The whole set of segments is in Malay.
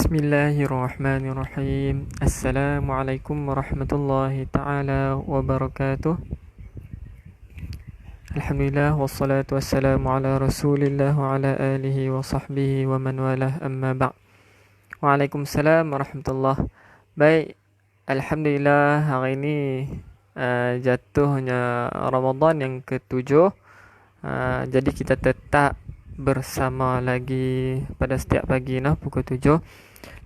Bismillahirrahmanirrahim. Assalamualaikum warahmatullahi ta'ala wabarakatuh. Alhamdulillah wassalatu wassalamu ala rasulillah wa ala alihi wa sahbihi wa man walah amma ba'. Waalaikumsalam warahmatullahi. Baik, Alhamdulillah hari ini jatuhnya Ramadan yang ke-7. Jadi kita tetap bersama lagi pada setiap pagi pukul 7.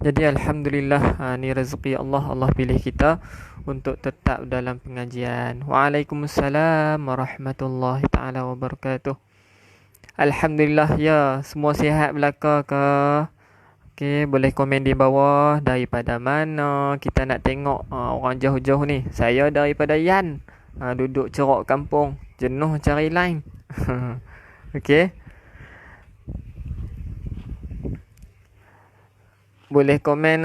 Jadi Alhamdulillah, ni rezeki Allah pilih kita untuk tetap dalam pengajian. Waalaikumsalam warahmatullahi ta'ala wabarakatuh. Alhamdulillah ya, semua sihat belaka ke? Okey, boleh komen di bawah daripada mana kita nak tengok orang jauh-jauh ni. Saya daripada Yan, duduk Cerok kampung, jenuh cari line. Okey, boleh komen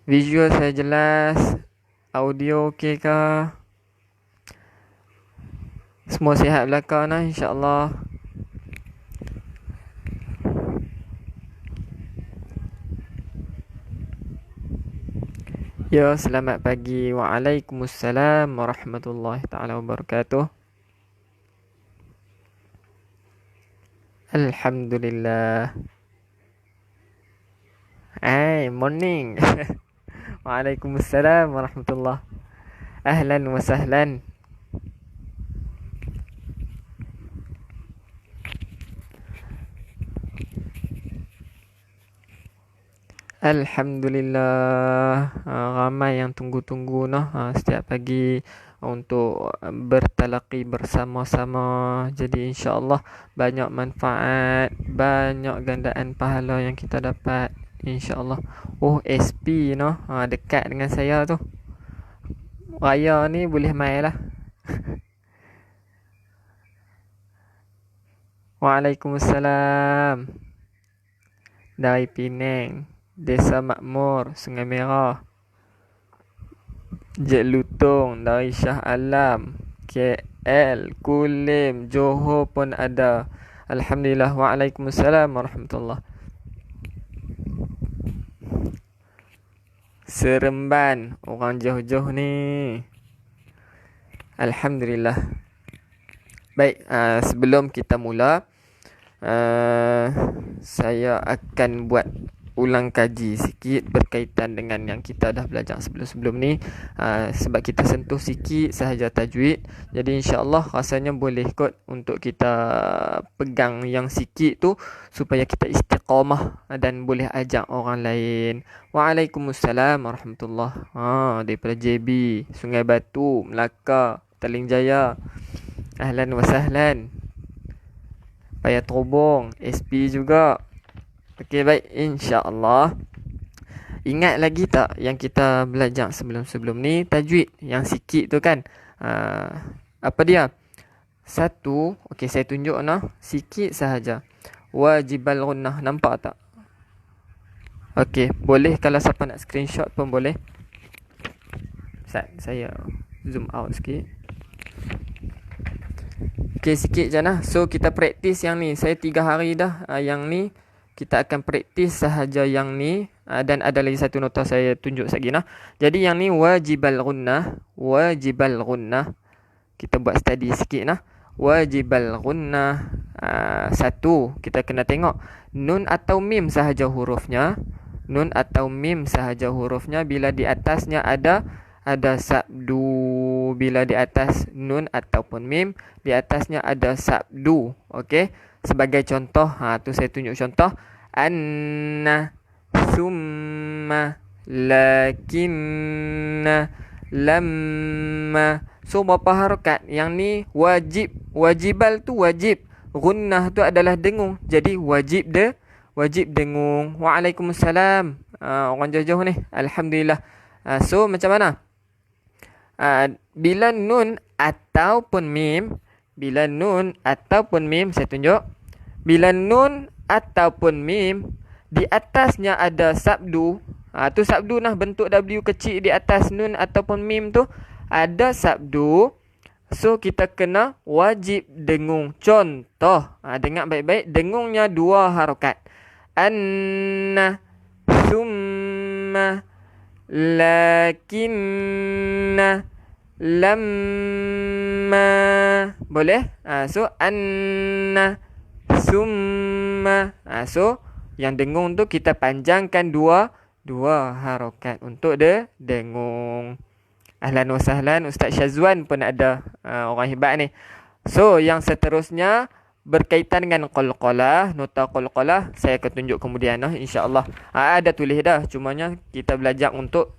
visual saya jelas, audio okey ke? Semua sihat belaka insya-Allah. Ya, selamat pagi. Waalaikumsalam warahmatullahi taala wabarakatuh. Alhamdulillah. Morning. Waalaikumsalam warahmatullahi. Ahlan wa sahlan. Alhamdulillah, ramai yang tunggu-tunggu setiap pagi untuk bertalaqi bersama-sama. Jadi insya-Allah banyak manfaat, banyak gandaan pahala yang kita dapat insya-Allah. SP dekat dengan saya tu. Raya ni boleh main lah. Waalaikumsalam. Dari Penang, Desa Makmur, Sungai Merah. Jelutong dari Shah Alam, KL, Kulim, Johor pun ada. Alhamdulillah. Waalaikumsalam warahmatullahi. Seremban, orang jauh-jauh ni. Alhamdulillah. Baik, sebelum kita mula, saya akan buat ulang kaji sikit berkaitan dengan yang kita dah belajar sebelum-sebelum ni, sebab kita sentuh sikit sahaja tajwid. Jadi insya-Allah rasanya boleh kot untuk kita pegang yang sikit tu supaya kita istiqamah dan boleh ajak orang lain. Waalaikumsalam warahmatullahi. Daripada JB, Sungai Batu, Melaka, Taling Jaya. Ahlan wa sahlan. Payah Trobong, SP juga. Okey, baik, insya-Allah. Ingat lagi tak yang kita belajar sebelum-sebelum ni, tajwid yang sikit tu kan? Apa dia? Satu, okey saya tunjuk sikit sahaja. Wajibal gunnah, nampak tak? Okey, boleh kalau siapa nak screenshot pun boleh. Saya zoom out sikit. Okey, sikit je So kita praktis yang ni. Saya 3 hari dah yang ni. Kita akan praktis sahaja yang ni, dan ada lagi satu nota saya tunjuk lagi Jadi yang ni wajibal gunnah, wajibal gunnah. Kita buat study sikit Wajibal gunnah. Satu, kita kena tengok nun atau mim sahaja hurufnya. Nun atau mim sahaja hurufnya. Bila di atasnya ada sabdu. Bila di atas nun ataupun mim, di atasnya ada sabdu. Okey, sebagai contoh, tu saya tunjuk contoh. Anna, summa, lakinna, lamma. So berapa harakat? Yang ni wajib. Wajibal tu wajib. Gunnah tu adalah dengung. Jadi wajib dengung. Waalaikumsalam. Orang jauh-jauh ni. Alhamdulillah. So macam mana? Bila nun ataupun mim, saya tunjuk. Bila nun ataupun mim di atasnya ada sabdu, tu sabdu bentuk W kecil di atas nun ataupun mim tu ada sabdu. So kita kena wajib dengung. Contoh, dengar baik-baik, dengungnya 2 harakat. anna, thumma, lakinna, lamma. Boleh? So anna, thumma. So yang dengung tu kita panjangkan dua harokat untuk dengung. Ahlan wa sahlan, Ustaz Syazwan pun ada orang hebat ni. So yang seterusnya berkaitan dengan qalqalah, nota qalqalah saya akan tunjuk kemudian insya-Allah. Ada tulis dah, cumanya kita belajar untuk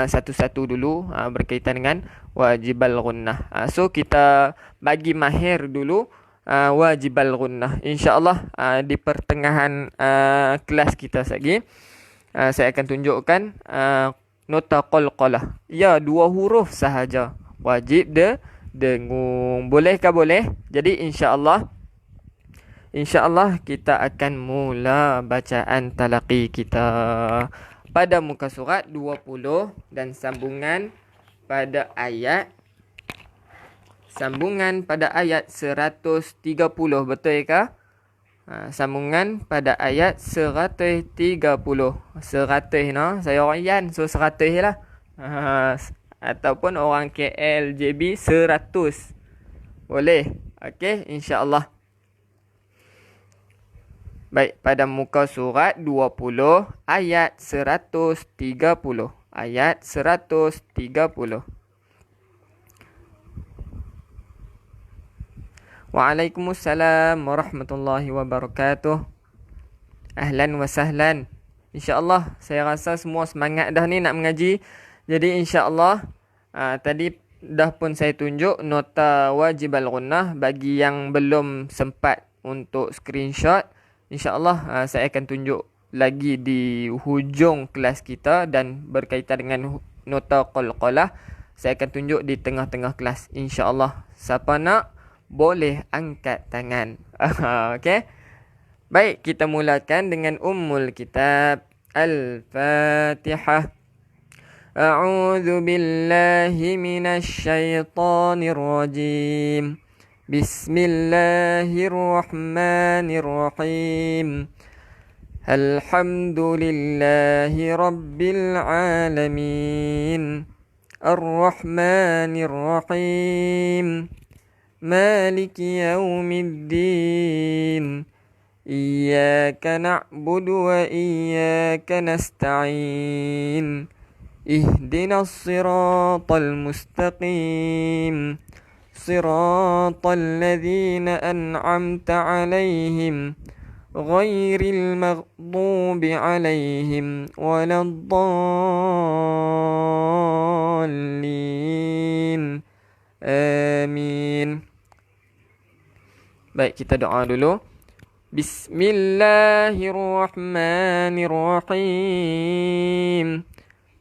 satu-satu dulu berkaitan dengan wajibal gunnah. So kita bagi mahir dulu wajibal gunnah. Insya-Allah di pertengahan kelas kita lagi saya akan tunjukkan nota qalqalah. Ya, 2 huruf sahaja. Wajib dengung. Bolehkah? Boleh. Jadi insya-Allah kita akan mula bacaan talaqi kita pada muka surat 20 dan sambungan pada ayat 130. Betul ke? Sambungan pada ayat 130. 100 saya orang Yan, so 100 lah. Ataupun orang KL JB 100. Boleh. Okey, insya-Allah. Baik, pada muka surat 20 ayat 130. Ayat 130. Waalaikumsalam warahmatullahi wabarakatuh. Ahlan wa sahlan. InsyaAllah saya rasa semua semangat dah ni nak mengaji. Jadi insyaAllah tadi dah pun saya tunjuk nota wajib al-gunnah. Bagi yang belum sempat untuk screenshot, InsyaAllah saya akan tunjuk lagi di hujung kelas kita. Dan berkaitan dengan nota qalqalah saya akan tunjuk di tengah-tengah kelas, InsyaAllah. Siapa nak boleh angkat tangan. Okey. Baik, kita mulakan dengan ummul kitab. Al-Fatihah. A'udzu billahi minasy syaithanir rajim. Bismillahirrahmanirrahim. Alhamdulillahi rabbil alamin. Ar-Rahmanir-Rahim. مالك يوم الدين إياك نعبد وإياك نستعين اهدنا الصراط المستقيم صراط الذين أنعمت عليهم غير المغضوب عليهم ولا الضالين آمين. Baik, kita doa dulu. Bismillahirrahmanirrahim.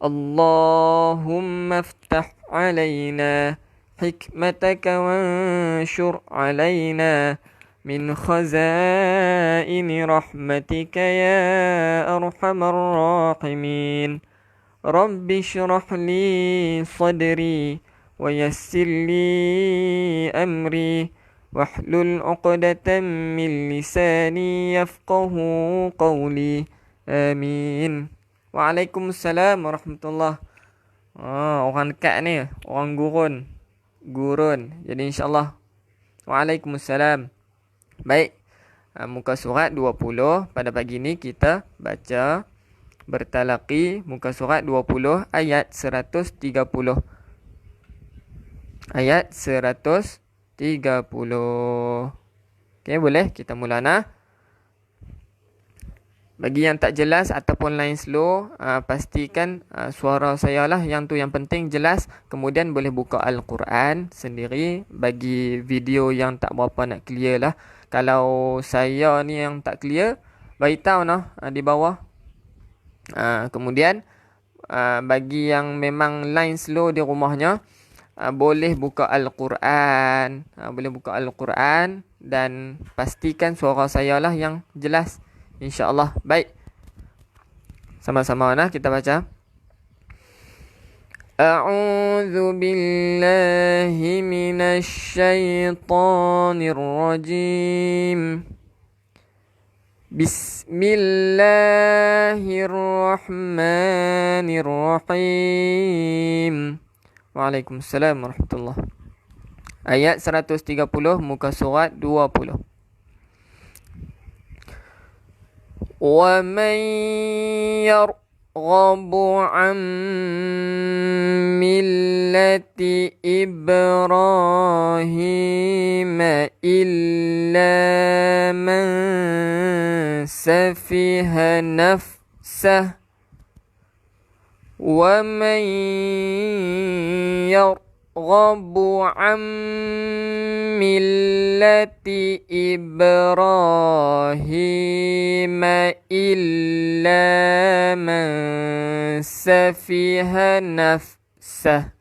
Allahumma aftah alaina hikmataka wanshur alaina min khazaini rahmatika ya arhamar rahimin. Rabbi shrah li sadri wa yassir li amri wahlul 'uqdatam min lisani yafqahu qawli. Amin. Waalaikumsalam warahmatullahi. Orang dekat ni, orang gurun. Jadi insya-Allah. Waalaikumsalam. Baik. Muka surat 20 pada pagi ni kita baca bertalaqi muka surat 20 ayat 130. Ayat 130. Okey, boleh kita mula nah. Bagi yang tak jelas ataupun line slow, pastikan suara saya lah yang tu yang penting jelas. Kemudian boleh buka Al-Quran sendiri. Bagi video yang tak berapa nak clear lah, kalau saya ni yang tak clear, beritahu nah di bawah. Kemudian bagi yang memang line slow di rumahnya, boleh buka Al-Quran. Boleh buka Al-Quran dan pastikan suara saya lah yang jelas, insya-Allah. Baik. Sama-sama nah kita baca. A'udzu billahi minasy syaithanir rajim. Bismillahirrahmanirrahim. Waalaikumsalam warahmatullahi. Ayat 130 muka surat 20. Wa man yarghabu an millati Ibrahim illa man safiha nafsah wa man yarghabu an millati Ibrahim illa man safiha nafsah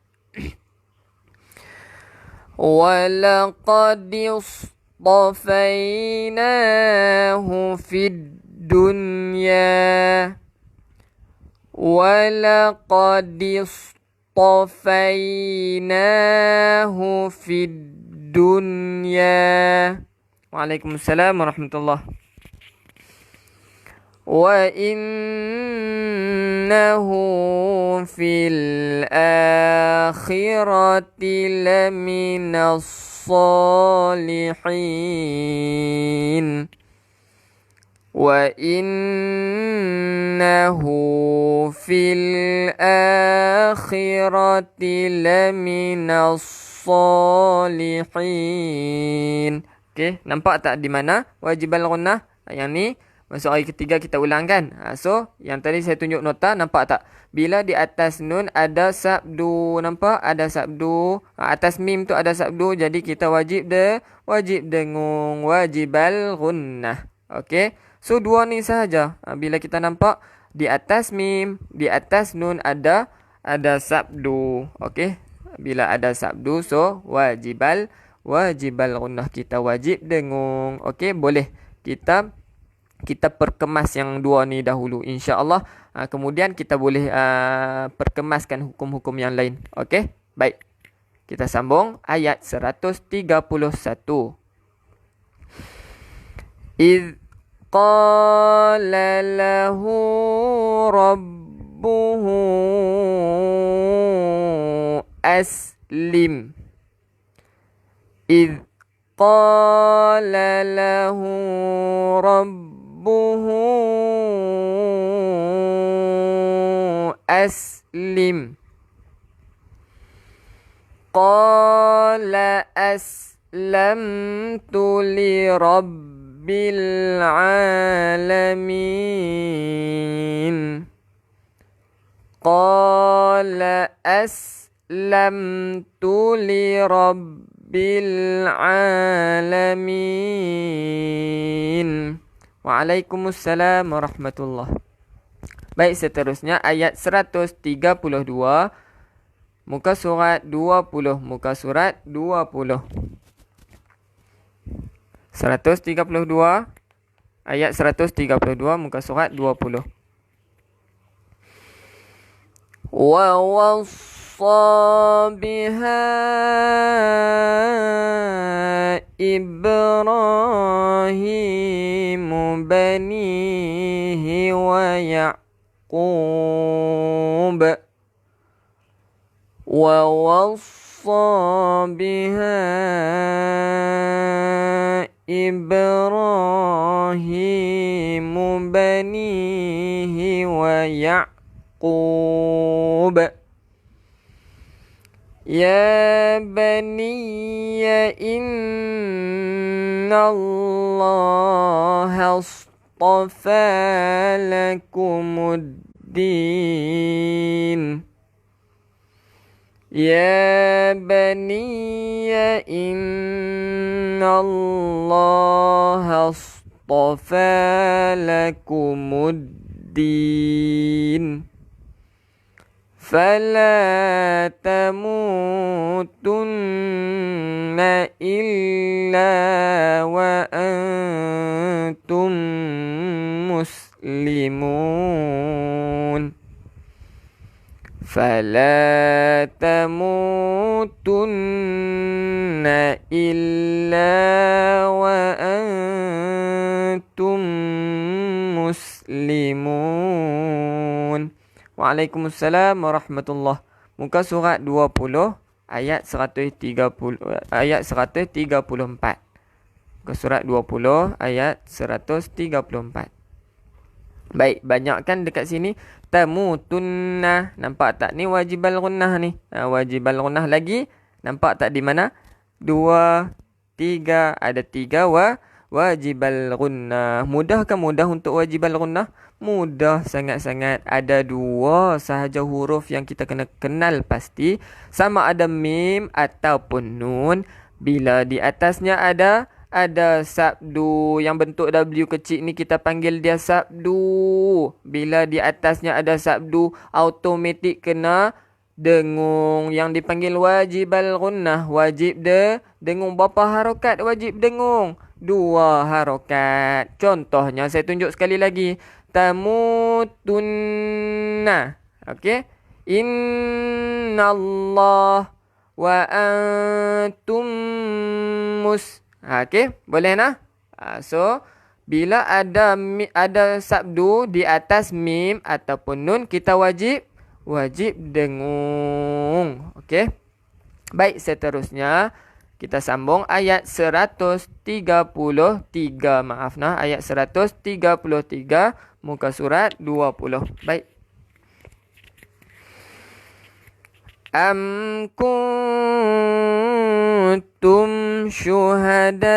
wa laqad istafainahu fid dunya wa laqad istafainahu fid dunya. Waalaikumsalam warahmatullahi. Wa innahu fil akhirati laminas salihin. Wa innahu fil akhirati laminas salihin. Okey, nampak tak di mana wajibal gunnah? Yang ni masuk ayat ketiga kita ulang kan. So, yang tadi saya tunjuk nota, nampak tak? Bila di atas nun ada sabdu, nampak? Ada sabdu. Atas mim tu ada sabdu, jadi kita wajib dengung wajibal gunnah. Okey. So, dua ni sahaja. Bila kita nampak di atas mim, di atas nun ada sabdu. Okey. Bila ada sabdu, so wajibal gunnah, kita wajib dengung. Okey, boleh kita perkemas yang dua ni dahulu, insya-Allah. Kemudian kita boleh perkemaskan hukum-hukum yang lain. Okey, baik. Kita sambung ayat 131. Idh qala lahu rabbuhu aslim. Idh qala lahu rabbuhu aslim. Qala aslamtu li rabbil alamin. Qala aslamtu li rabbil alamin. Waalaikumsalam warahmatullahi. Baik, seterusnya ayat 132 muka surat 20, muka surat 20. 132 ayat 132 muka surat 20. Wa wassa biha Ibrahim banihi wa Ya'qub. Wa wassa biha Ibrahim banihi wa Ya'qub. Ya baniya inna Allah astafa lakumuddin. Ya baniya inna Allah astafa lakumuddin. فلا تموتن إلا وأنتم مسلمون. فلا تموتن إلا وأنتم Waalaikumsalam warahmatullahi. Muka surat 20 ayat 130 ayat 134. Muka surat 20 ayat 134. Baik, banyak kan dekat sini tamutunna. Nampak tak ni wajibal gunnah ni? Wajibal gunnah lagi. Nampak tak di mana? 2, 3, ada 3 wajibal gunnah. Mudahkah mudah untuk wajibal gunnah? Mudah sangat-sangat. Ada 2 sahaja huruf yang kita kena kenal pasti. Sama ada mim ataupun nun. Bila di atasnya ada sabdu yang bentuk W kecil ni, kita panggil dia sabdu. Bila di atasnya ada sabdu, automatik kena dengung. Yang dipanggil wajibal gunnah. Wajib dengung. Berapa harokat wajib dengung? 2 harokat. Contohnya saya tunjuk sekali lagi. Tamutunna. Okey. Innallah wa antum okey, boleh nah? So, bila ada sabdu di atas mim ataupun nun, kita wajib dengung. Okey. Baik, seterusnya kita sambung ayat 133. Maaf nah, ayat 133 muka surat 20. Baik. Am kuntum syuhada'a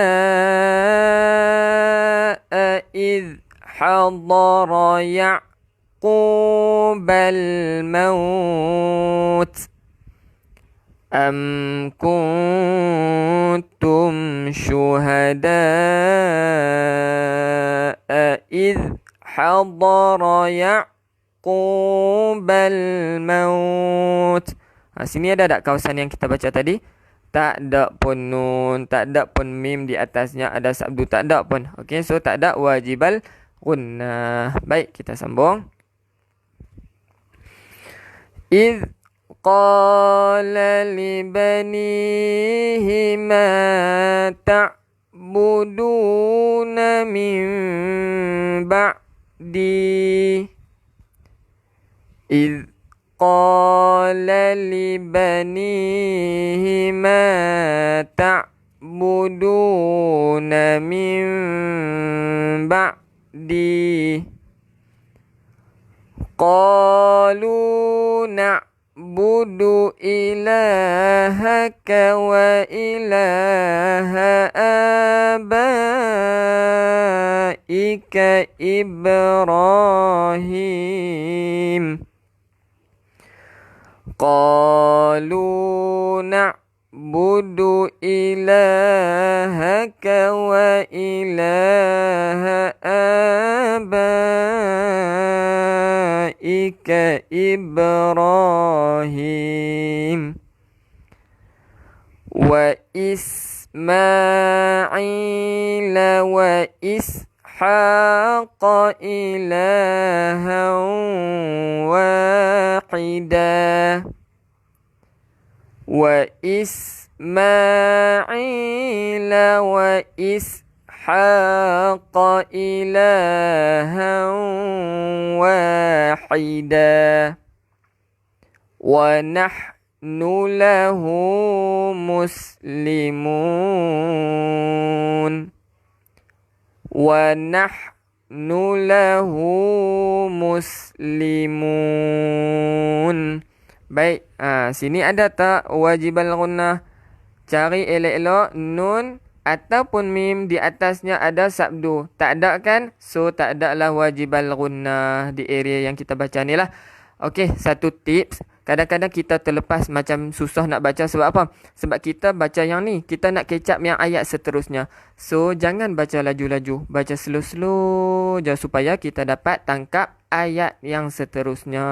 idh hadara Ya'qubal maut. Am kuntum syuhada'a idh hadara Ya'qubal maut. Sini ada tak kawasan yang kita baca tadi? Tak ada pun nun, tak ada pun mim di atasnya, ada sabdu, tak ada pun. Okey, so tak ada wajibal gunnah. Baik, kita sambung. Idh qala li banihi ma ta'buduna min ba'di. Idh qala li banihi ma ta'buduna min ba'di. Qalu na'budu ilahaka wa ilaha abaika Ibrahim. Qalu na'budu ilahaka wa ilaha abaika Ibrahim wa Ismaila wa Ishaqa ilahan wahida wa Ismaila wa Ishaqa ilahan wahida wa nahnu lahu muslimun wa nahnu lahu muslimun. Baik, sini ada tak wajibal gunnah? Cari elok-elok nun ataupun mim di atasnya ada sabdu. Tak ada kan? So tak ada lah wajibal gunnah di area yang kita baca ni lah. Okey, satu tips. Kadang-kadang kita terlepas macam susah nak baca. Sebab apa? Sebab kita baca yang ni. Kita nak catch up yang ayat seterusnya. So, jangan baca laju-laju. Baca slow-slow je supaya kita dapat tangkap ayat yang seterusnya.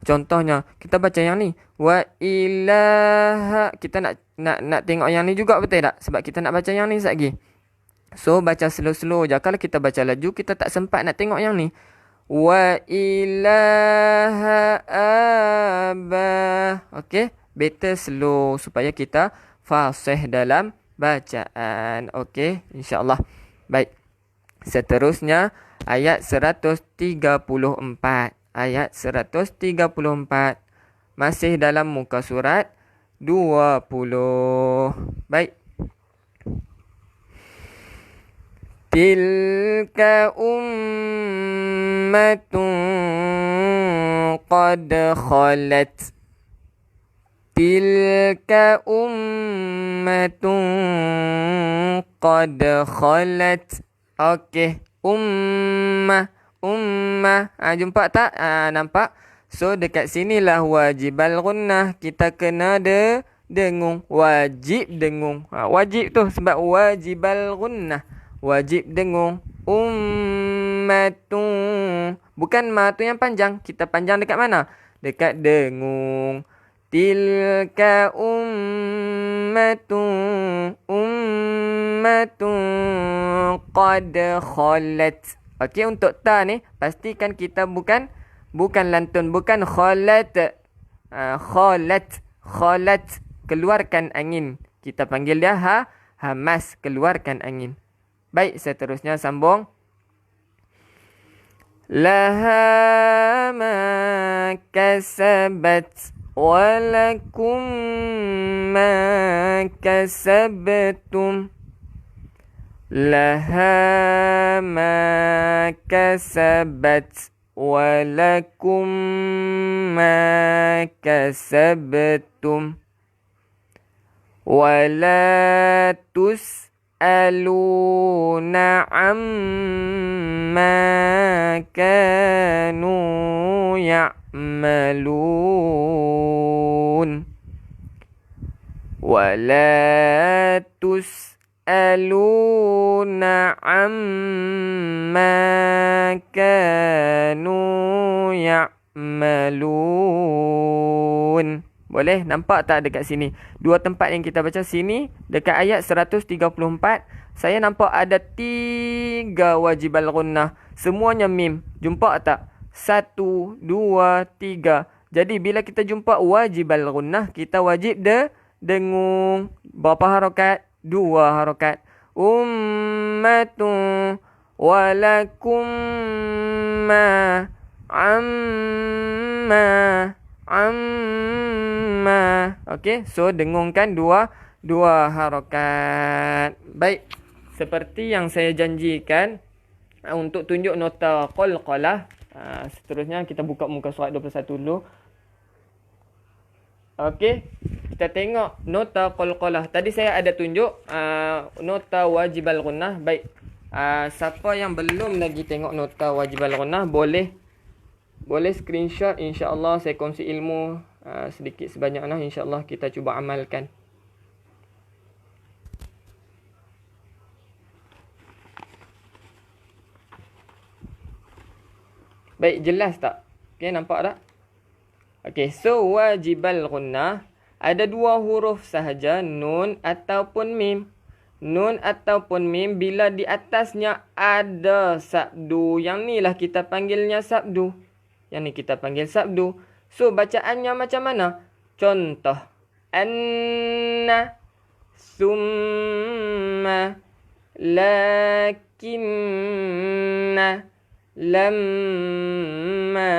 Contohnya, kita baca yang ni. Wa ilaha. Kita nak tengok yang ni juga, betul tak? Sebab kita nak baca yang ni sekejap lagi. So, baca slow-slow je. Kalau kita baca laju, kita tak sempat nak tengok yang ni. Wa ilaha abah. Okey, better slow supaya kita fasih dalam bacaan. Okey, insya-Allah. Baik. Seterusnya ayat 134. ayat 134. Masih dalam muka surat 20. Baik. Tilka ummatun qad khalat. Tilka ummatun qad khalat. Okey, ummah. Jumpa tak? Nampak? So dekat sinilah wajibal gunnah. Kita kena dengung. Wajib dengung. Wajib tu sebab wajibal gunnah. Wajib dengung. Ummatun. Bukan ma tu yang panjang. Kita panjang dekat mana? Dekat dengung. Tilka ummatun qad khalat. Okey, untuk ta ni pastikan kita bukan lantun, bukan khalat. Khalat keluarkan angin. Kita panggil dia hamas, keluarkan angin. Baik, seterusnya sambung. Laha ma kasabat walakum ma kasabtum. Laha ma kasabat walakum ma kasabtum. Wala tus'aluna amma kanu ya'malun. Wala tus'aluna amma kanu ya'malun. Boleh nampak tak dekat sini? Dua tempat yang kita baca sini, dekat ayat 134, saya nampak ada 3 wajibal gunnah. Semuanya mim. Jumpa tak? 1, 2, 3. Jadi bila kita jumpa wajibal gunnah, kita wajib dengung. Berapa harakat? 2 harakat. Ummatun walakum ma amma. Okey, so dengungkan 2 harakat. Baik, seperti yang saya janjikan, untuk tunjuk nota qalqalah, seterusnya kita buka muka surat 21 dulu. Okey, kita tengok nota qalqalah. Tadi saya ada tunjuk nota wajibal gunnah. Baik, siapa yang belum lagi tengok nota wajibal gunnah, boleh screenshot. InsyaAllah saya kongsi ilmu sedikit sebanyaklah. InsyaAllah kita cuba amalkan. Baik, jelas tak? Okay, nampak tak? Okay, so wajibal gunnah ada 2 huruf sahaja, nun ataupun mim. Nun ataupun mim bila di atasnya ada sabdu. Yang ni lah kita panggilnya sabdu. Yang ni kita panggil sabdu. So bacaannya macam mana? Contoh. Anna, summa, lakinna, lamma.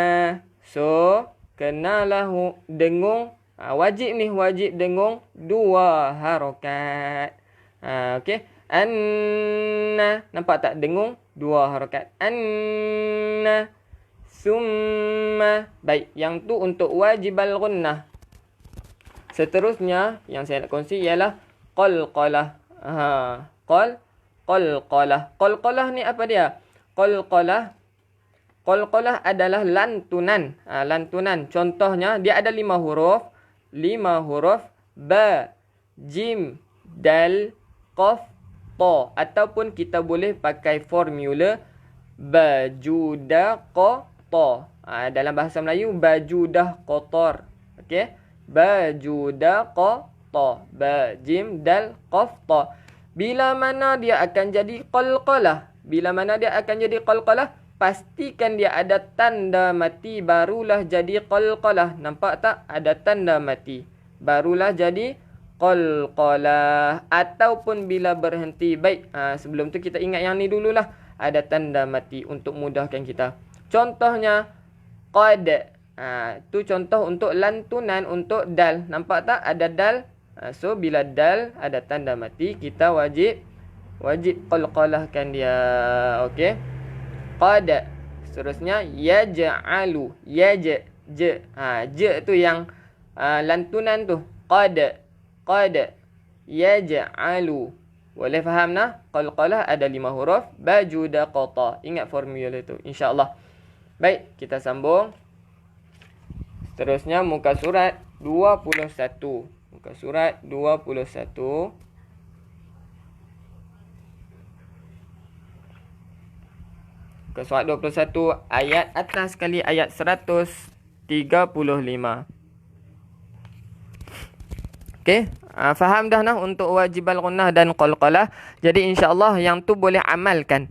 So kenalah dengung. Wajib ni, wajib dengung 2 harakat. Okey. Anna, nampak tak dengung 2 harakat. Anna, summa. Baik, yang tu untuk wajibal gunnah. Seterusnya yang saya nak kongsi ialah qalqalah. Qalqalah. Qalqalah ni apa dia? Qalqalah adalah lantunan. Lantunan. Contohnya dia ada 5 huruf. 5 huruf. Ba, jim, dal, qaf, ta. Ataupun kita boleh pakai formula bajuda qata. Dalam bahasa Melayu bajudah kotor. Okey. Bajudah qata. Ba, jim, dal, qaf, ta. Bila mana dia akan jadi qalqalah? Bila mana dia akan jadi qalqalah? Pastikan dia ada tanda mati, barulah jadi qalqalah. Nampak tak? Ada tanda mati, barulah jadi qalqalah. Ataupun bila berhenti. Baik, sebelum tu kita ingat yang ni dululah. Ada tanda mati untuk mudahkan kita. Contohnya qad. Tu contoh untuk lantunan untuk dal. Nampak tak ada dal? So bila dal ada tanda mati, kita wajib qalqalahkan dia. Okey. Qad. Seterusnya yaj'alu. Je tu yang lantunan tu. Qad. Yaj'alu. Boleh faham nah? Qalqalah ada 5 huruf. Bajuda qata. Ingat formula tu, insya-Allah. Baik, kita sambung. Seterusnya muka surat 21. Muka surat 21. Muka surat 21 ayat atas sekali, ayat 135. Okey, faham dah nah untuk wajib al-gunnah dan qalqalah. Jadi insya-Allah yang tu boleh amalkan.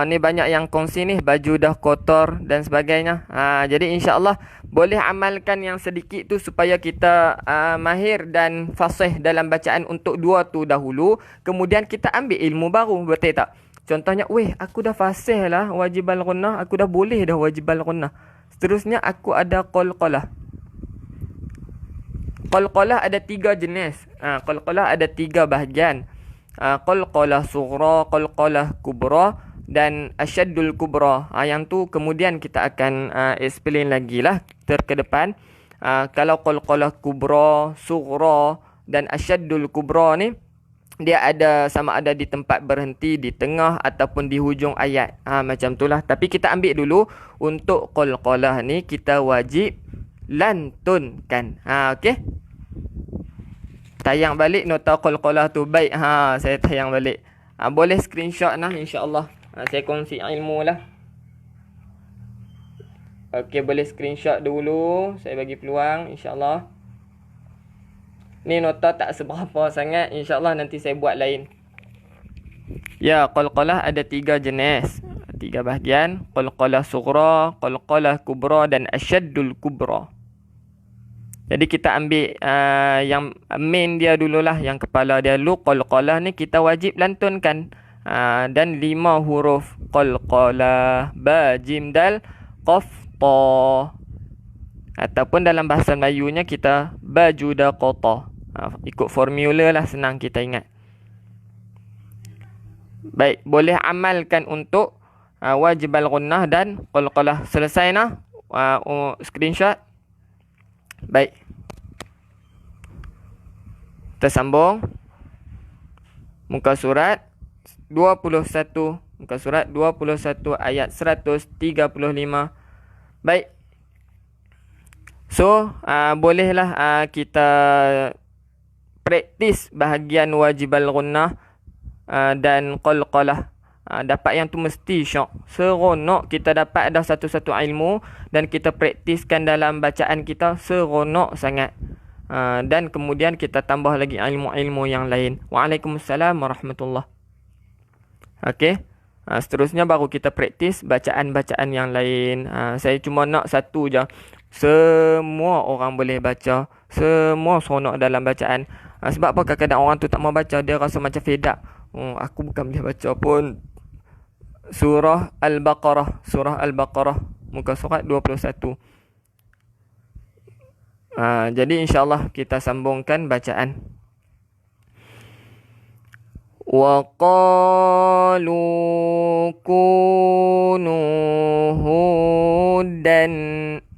Ni banyak yang kongsi ni, baju dah kotor dan sebagainya. Jadi insya-Allah boleh amalkan yang sedikit tu supaya kita mahir dan fasih dalam bacaan untuk dua tu dahulu. Kemudian kita ambil ilmu baru, betul tak? Contohnya, aku dah fasih lah wajib al-gunnah, aku dah boleh dah wajib al-gunnah. Seterusnya aku ada qalqalah. Qalqalah ada 3 jenis. Qalqalah ada 3 bahagian. Qalqalah sughra, qalqalah kubra dan asyaddul kubra. Yang tu kemudian kita akan explain lagi lah ke depan. Kalau qalqalah kubra, sughra dan asyaddul kubra ni, dia ada sama ada di tempat berhenti, di tengah ataupun di hujung ayat. Macam tu lah. Tapi kita ambil dulu untuk qalqalah ni kita wajib lantunkan. Okey. Tayang balik nota qalqalah tu. Baik. Saya tayang balik. Boleh screenshot nah, insya-Allah. Saya kongsi ilmu lah. Okey, boleh screenshot dulu. Saya bagi peluang, insya-Allah. Ni nota tak seberapa sangat, insya-Allah nanti saya buat lain. Ya, qalqalah ada 3 jenis, 3 bahagian. Qalqalah sughra, qalqalah kubra dan asyaddul kubra. Jadi kita ambil yang main dia dululah, yang kepala dia dulu. Qalqalah ni kita wajib lantunkan. Dan 5 huruf. Qalqalah, ba, jim, dal, qaf, ta. Ataupun dalam bahasa Melayunya kita bajuda qata. Ikut formula lah, senang kita ingat. Baik, boleh amalkan untuk wajib al-gunnah dan qalqalah. Selesai nah? Screenshot. Baik. Kita sambung. Muka surat 21. Muka surat 21 ayat 135. Baik. So, bolehlah kita praktis bahagian wajib al-gunnah dan qalqalah. Dapat yang tu mesti syok. Seronok kita dapat dah satu-satu ilmu dan kita praktiskan dalam bacaan kita, seronok sangat. Dan kemudian kita tambah lagi ilmu-ilmu yang lain. Waalaikumsalam warahmatullahi. Okey. Seterusnya baru kita praktis bacaan-bacaan yang lain. Saya cuma nak satu je. Semua orang boleh baca. Semua seronok dalam bacaan. Sebab apa kadang-kadang orang tu tak mau baca, dia rasa macam fed up. Aku bukan boleh baca pun. Surah Al-Baqarah. Surah Al-Baqarah. Muka surat 21. Jadi insyaAllah kita sambungkan bacaan. Wa qalu kunu hudan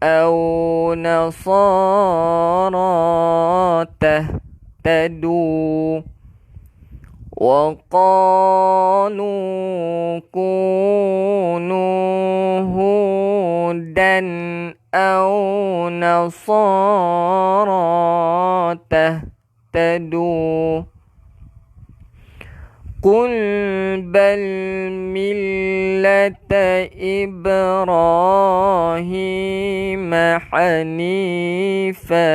aw nasara tahtadu. Wa qalu kunu hudan aw nasara tahtadu. Qul bal millata Ibrahim hanifa.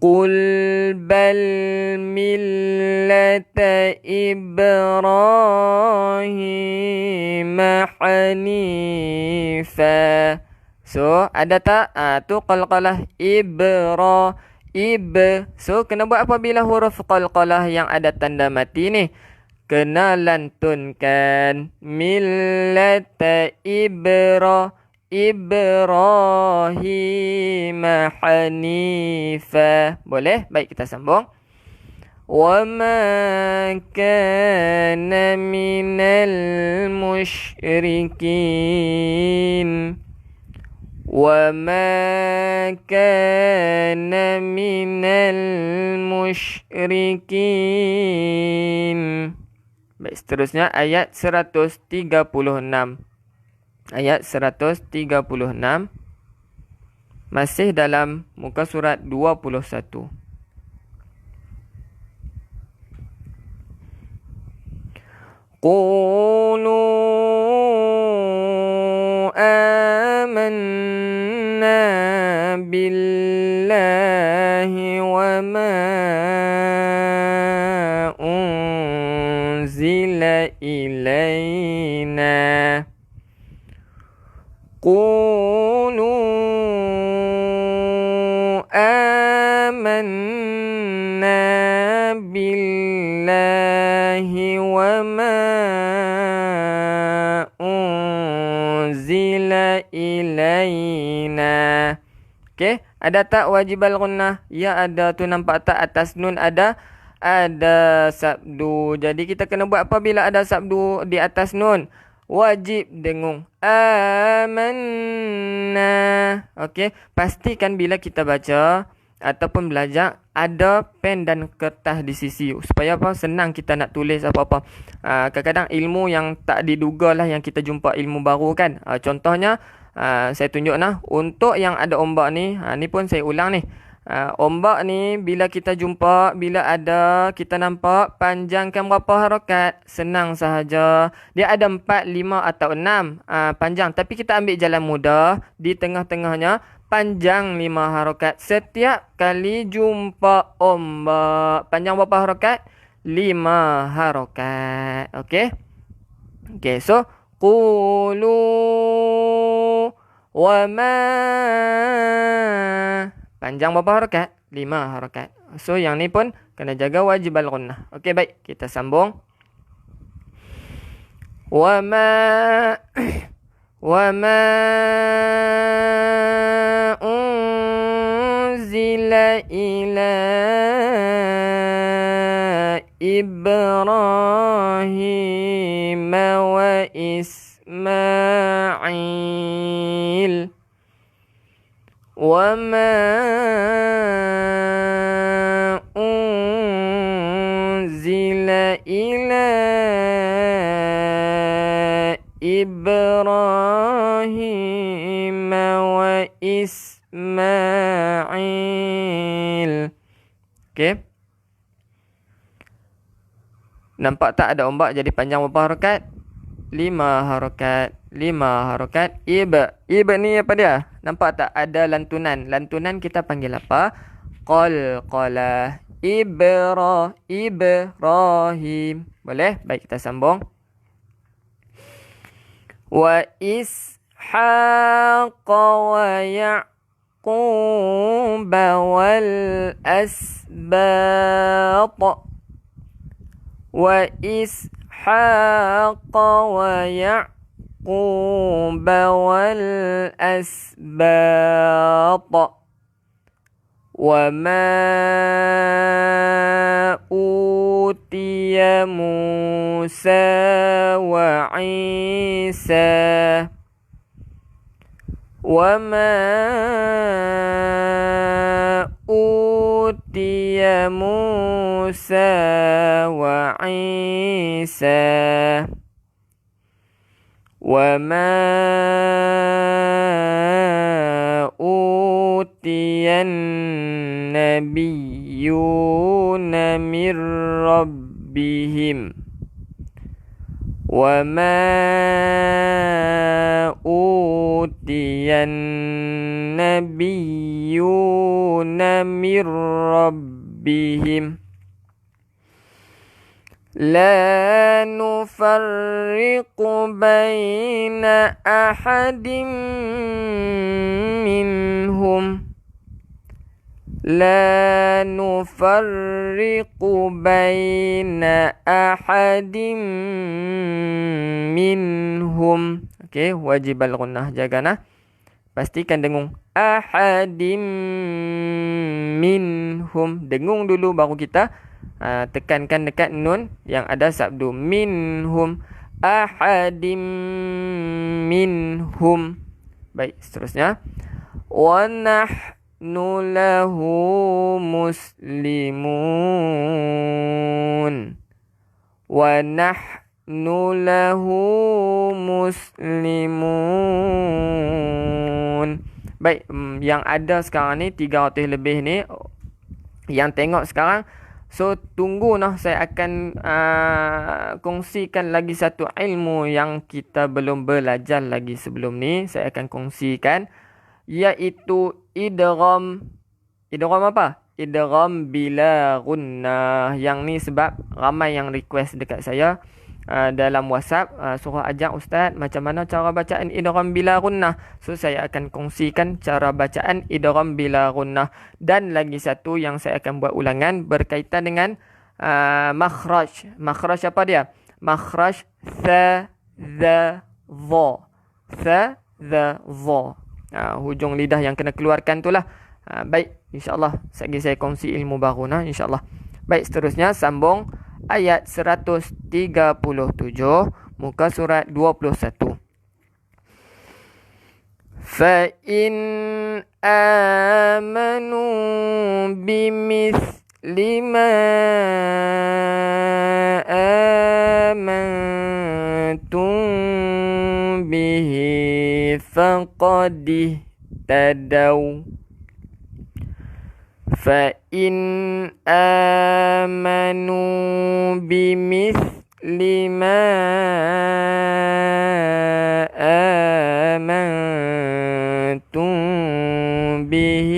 Qul bal millata Ibrahim hanifa. So, ada tak? Tu qalqalah So, kena buat apabila huruf qalqalah yang ada tanda mati ni. kena lantunkan millata Ibrahim hanifa. Boleh? Baik, kita sambung. وَمَا كَانَ مِنَ الْمُشْرِكِينَ وَمَا كَانَ مِنَ الْمُشْرِكِينَ. Baik, seterusnya ayat 136. Ayat 136 masih dalam muka surat 21. Qulu amanna billahi wa ma unzila ilayna. Qulu amanna billahi wa ma unzila ilayna. Okey, ada tak wajib al-ghunnah? Ya, ada tu, nampak tak atas nun ada sabdu. Jadi kita kena buat apa bila ada sabdu di atas nun? Wajib dengung amanna. Okey, pastikan bila kita baca ataupun belajar ada pen dan kertas di sisi supaya apa, senang kita nak tulis apa-apa. Kadang-kadang ilmu yang tak diduga lah yang kita jumpa ilmu baru kan. Contohnya saya tunjuk nah, untuk yang ada ombak ni, ni pun saya ulang ni. Ombak ni bila kita jumpa, bila ada kita nampak, panjangkan berapa harakat? Senang sahaja. Dia ada 4, 5 atau 6 panjang. Tapi kita ambil jalan mudah. Di tengah-tengahnya panjang 5 harakat. Setiap kali jumpa ombak, panjang berapa harakat? 5 harakat. Okey? Okey, so qulu wa ma, panjang berapa harakat? 5 harakat. So yang ni pun kena jaga wajib al-ghunnah. Okey, baik, kita sambung. Wa ma unzila ila Ibrahim wa Ismail. وَمَا أُنزِلَ إِلَى إِبْرَاهِيمَ وَإِسْمَاعِيلَ. Okey. Nampak tak ada ombak jadi panjang berapa harakat? 5 harakat. 5 harakat. Iba ni apa dia? Nampak tak ada lantunan? Lantunan kita panggil apa? Qalqalah. Ibrahim. Boleh? Baik, kita sambung. Wa ishaq wa ya'qub wal asbat. Wa ishaq wa ya'qub wal asbat. Wa ma utiya Musa wa Isa. Wa ma utiya Musa wa Isa. Wa ma utiyan nabiyyuna min rabbihim. Wa ma utiyan nabiyyuna min rabbihim. La nufarriqu baina ahadin minhum. la nufarriqu baina ahadin minhum. Okey, wajib al-gunnah, jaga nah. Pastikan dengung. Ahadim minhum. Dengung dulu baru kita tekankan dekat nun yang ada sabdu minhum. Ahadim minhum. Baik, seterusnya. Wa nahnu lahu muslimun. Wa nahnu lahu muslimun. Baik, yang ada sekarang ni 300 lebih ni yang tengok sekarang. So tunggu nah, saya akan kongsikan lagi satu ilmu yang kita belum belajar lagi sebelum ni. Saya akan kongsikan, iaitu idgham. Idgham apa? Idgham bila gunnah. Yang ni sebab ramai yang request dekat saya dalam WhatsApp, suruh ajar ustaz macam mana cara bacaan idgham bila gunnah. So saya akan kongsikan cara bacaan idgham bila gunnah. Dan lagi satu yang saya akan buat ulangan berkaitan dengan makhraj. Makhraj apa dia? Makhraj tha, dha, dha. Tha, dha, dha. Hujung lidah yang kena keluarkan tu lah. Baik, insyaAllah lagi saya kongsi ilmu baru nah, insyaAllah. Baik, seterusnya sambung ayat 137 muka surat 21. Fa in amanu bimithli ma amantum bihi faqad ihtadaw. فَإِنْ آمَنُوا بِمِثْلِ مَا آمَنْتُمْ بِهِ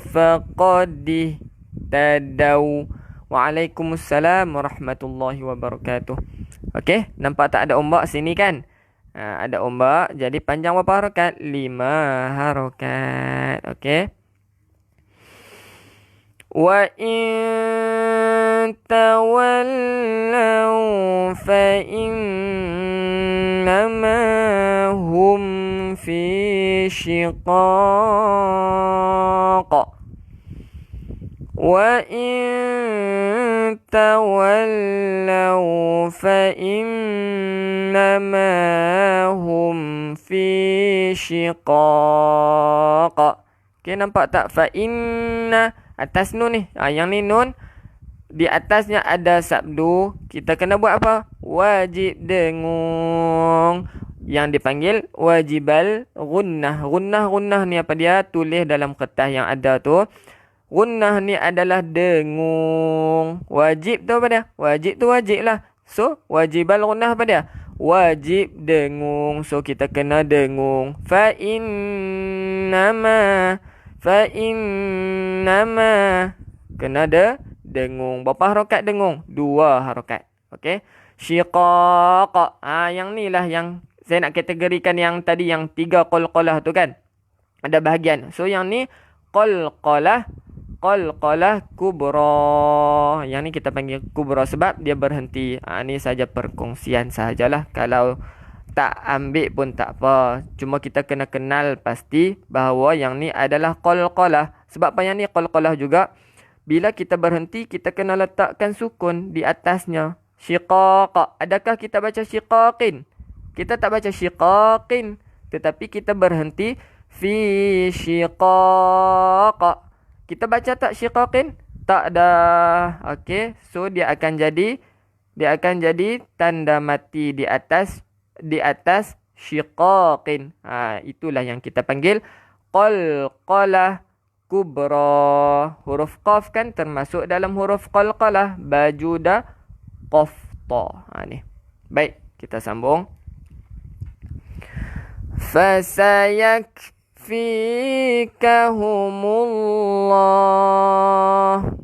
فَقَدِ اهْتَدَوْا. Waalaikumsalam warahmatullahi wabarakatuh. Okey, nampak tak ada ombak sini kan? Ada ombak, jadi panjang berapa harakat? 5 harakat. Okey. وَإِن تَوَلَّوْا فَإِنَّمَا هُمْ فِي شِقَاقٍ. وَإِن تَوَلَّوْا فَإِنَّمَا هُمْ فِي شِقَاقٍ. Okay, nampak tak? Fa'inna atas nun ni. Yang ni nun. Di atasnya ada sabdu. Kita kena buat apa? Wajib dengung. Yang dipanggil wajibal gunnah. Gunnah ni apa dia? Tulis dalam kertas yang ada tu. Gunnah ni adalah dengung. Wajib tu apa dia? Wajib tu wajib lah. So, wajibal gunnah apa dia? Wajib dengung. So, kita kena dengung. Fa'innama. Kena ada dengung. Berapa harakat dengung? 2 harakat. Okey. Syiqaq. Yang ni lah yang saya nak kategorikan yang tadi, yang 3 qalqalah tu kan. Ada bahagian. So yang ni qalqalah kubra. Yang ni kita panggil kubra sebab dia berhenti. Ni saja perkongsian sahajalah. Kalau tak ambil pun tak apa. Cuma kita kena kenal pasti bahawa yang ni adalah qalqalah. Sebab apa yang ni qalqalah juga? Bila kita berhenti, kita kena letakkan sukun di atasnya. Syiqaq. Adakah kita baca syiqaqin? Kita tak baca syiqaqin. Tetapi kita berhenti fi syiqaq. Kita baca tak syiqaqin? Tak ada. Okey. So dia akan jadi tanda mati di atas syiqaqin. Itulah yang kita panggil qalqalah kubra. Huruf qaf kan termasuk dalam huruf qalqalah. Bajuda qafta. Ni. Baik, kita sambung. Fasayakfikahumullah.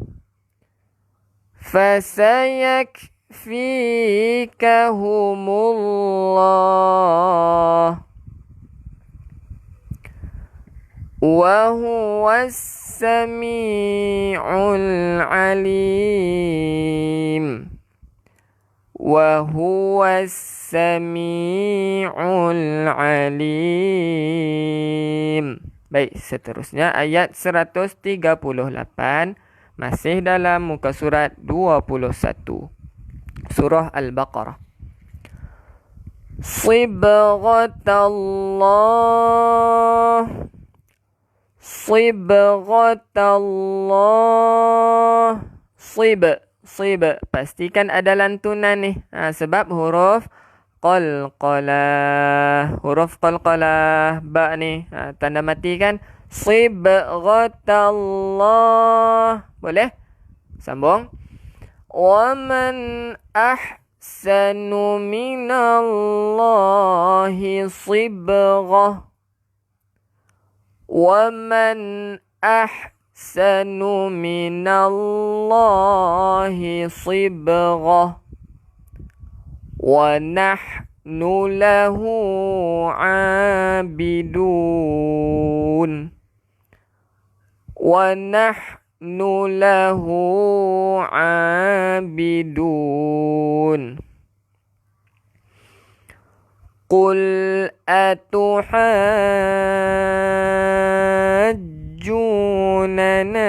Fasayakfikahumullah. Wa huwas sami'ul alim. Wa huwas sami'ul alim. Baik, seterusnya ayat 138 masih dalam muka surat 21. Surah Al-Baqarah. Sibghatallah. Sibghatallah. Sib. Pastikan ada lantunan ni. Sebab huruf qalqalah. Huruf qalqalah. Ba ni. Tanda mati kan. Sibghatallah. Boleh? Sambung. Wa man ahsanu minallahi sibghah. Wa man ahsanu minallahi sibghah. Wa nahnu lahu abidun. Wa nahnu lahu abidun. Qul atuhajjunana